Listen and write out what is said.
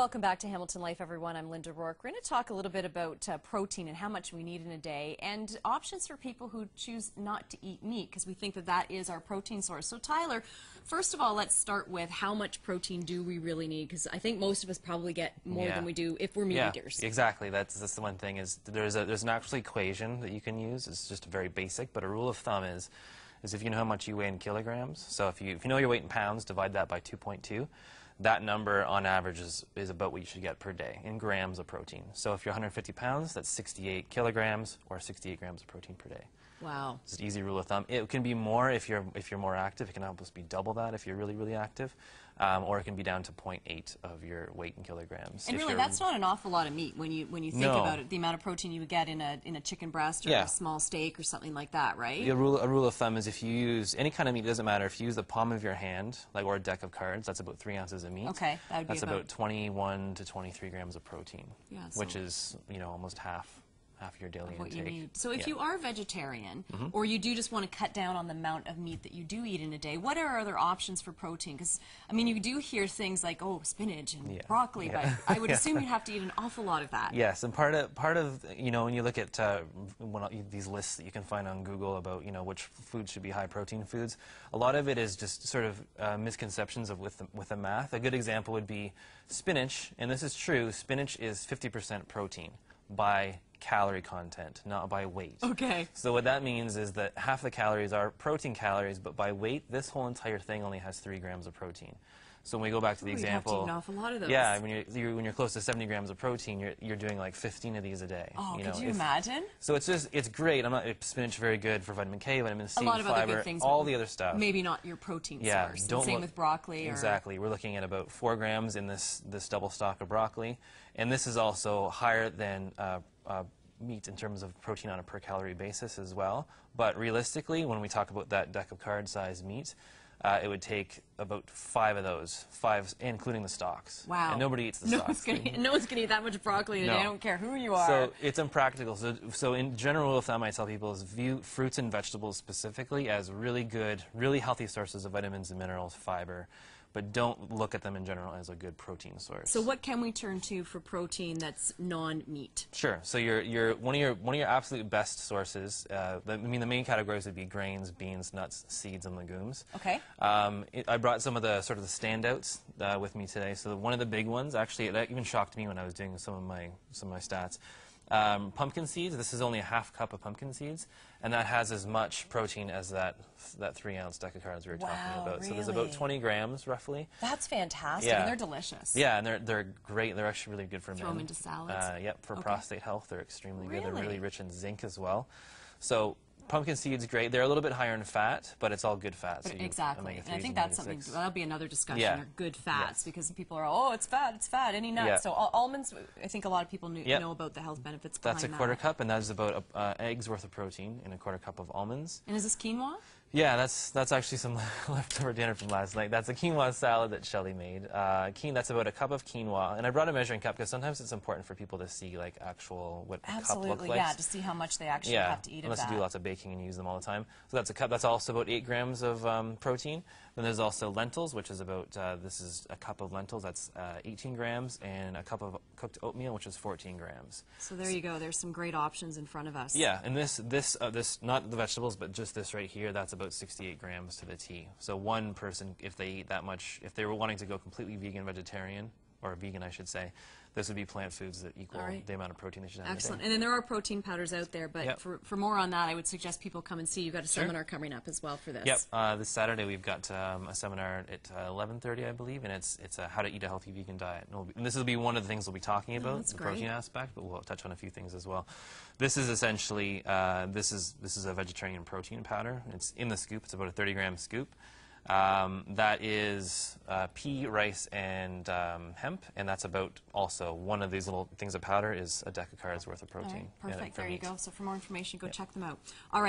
Welcome back to Hamilton Life, everyone. I'm Linda Rourke. We're going to talk a little bit about protein and how much we need in a day and options for people who choose not to eat meat because we think that that is our protein source. So Tyler, first of all, let's start with how much protein do we really need, because I think most of us probably get more than we do if we're meat eaters. Exactly. That's the one thing is there's an actual equation that you can use. It's just very basic, but a rule of thumb is if you know how much you weigh in kilograms, so if you know your weight in pounds, divide that by 2.2. That number, on average, is about what you should get per day in grams of protein. So if you're 150 pounds, that's 68 kilograms or 68 grams of protein per day. Wow. It's an easy rule of thumb. It can be more if you're more active. It can almost be double that if you're really, really active. Or it can be down to 0.8 of your weight in kilograms. And really, that's not an awful lot of meat when you think about it. The amount of protein you would get in a chicken breast or a small steak or something like that, right? A rule of thumb is if you use any kind of meat, it doesn't matter. If you use the palm of your hand, or a deck of cards, that's about 3 ounces of meat. Okay, that would be about 21 to 23 grams of protein, so which is almost half your daily what intake. You need. So if you are vegetarian, or you do just want to cut down on the amount of meat that you do eat in a day, what are other options for protein? Because, I mean, you do hear things like, oh, spinach and broccoli, but I would assume you'd have to eat an awful lot of that. Yes, and part of when you look at these lists that you can find on Google about, which foods should be high protein foods, a lot of it is just sort of misconceptions with the math. A good example would be spinach, and this is true, spinach is 50% protein by calorie content, not by weight. Okay. So what that means is that half the calories are protein calories, but by weight, this whole entire thing only has 3 grams of protein. So when we go back to the example, you have to eat an awful lot of those. Yeah, when you're close to 70 grams of protein, you're doing like 15 of these a day. Oh, could you imagine? So it's great. Spinach very good for vitamin K, vitamin C, a lot of fiber, other good things, all the other stuff. Maybe not your protein source. Same with broccoli. Exactly. We're looking at about 4 grams in this double stock of broccoli, and this is also higher than meat in terms of protein on a per calorie basis as well. But realistically, when we talk about that deck of card size meat, it would take about 5 of those, 5 including the stalks. Wow. And nobody eats the stalks. No one's going to eat that much broccoli today. I don't care who you are. So it's impractical. So in general rule of thumb, I tell people is view fruits and vegetables specifically as really good, really healthy sources of vitamins and minerals, fiber, but don't look at them in general as a good protein source. So what can we turn to for protein that's non-meat? Sure. So one of your absolute best sources. The main categories would be grains, beans, nuts, seeds, and legumes. Okay. I brought some of the sort of the standouts with me today. So one of the big ones, actually, that even shocked me when I was doing some of my stats. Pumpkin seeds. This is only a half cup of pumpkin seeds, and that has as much protein as that 3-ounce deck of cards we were talking about. Really? So there's about 20 grams roughly. That's fantastic, and they're delicious. Yeah, and they're great. They're actually really good for men. Throw them into salads. Yep, for prostate health, they're extremely good. They're really rich in zinc as well. So pumpkin seeds, great. They're a little bit higher in fat, but it's all good fat. So exactly. And I think that's something, that'll be another discussion, are good fats, because people are, oh, it's fat, any nut. So almonds, I think a lot of people know about the health benefits behind that. That's a quarter cup, and that is about an egg's worth of protein in a quarter cup of almonds. And is this quinoa? Yeah, that's actually some leftover dinner from last night. That's a quinoa salad that Shelley made. That's about a cup of quinoa, and I brought a measuring cup because sometimes it's important for people to see like actual what a cup looks like. Yeah, to see how much they actually have to eat of that. Unless you do lots of baking and use them all the time. So that's a cup. That's also about 8 grams of protein. Then there's also lentils, which is about this is a cup of lentils. That's 18 grams, and a cup of cooked oatmeal, which is 14 grams. So there you go. There's some great options in front of us. Yeah, and this not the vegetables, but just this right here. That's about 68 grams to the T. So one person, if they eat that much, if they were wanting to go completely vegan, vegetarian, or vegan, I should say, this would be plant foods that equal the amount of protein they should have. Excellent. And then there are protein powders out there, but for more on that, I would suggest people come and see. You've got a seminar coming up as well for this. Yep. This Saturday we've got a seminar at 11:30, I believe, and it's how to eat a healthy vegan diet. And this will be one of the things we'll be talking about, the protein aspect, but we'll touch on a few things as well. This is essentially this is a vegetarian protein powder. It's in the scoop. It's about a 30-gram scoop. That is pea, rice, and hemp, and that's about also one of these little things of powder is a deck of cards worth of protein. Perfect. There you go. So for more information, go check them out. All right.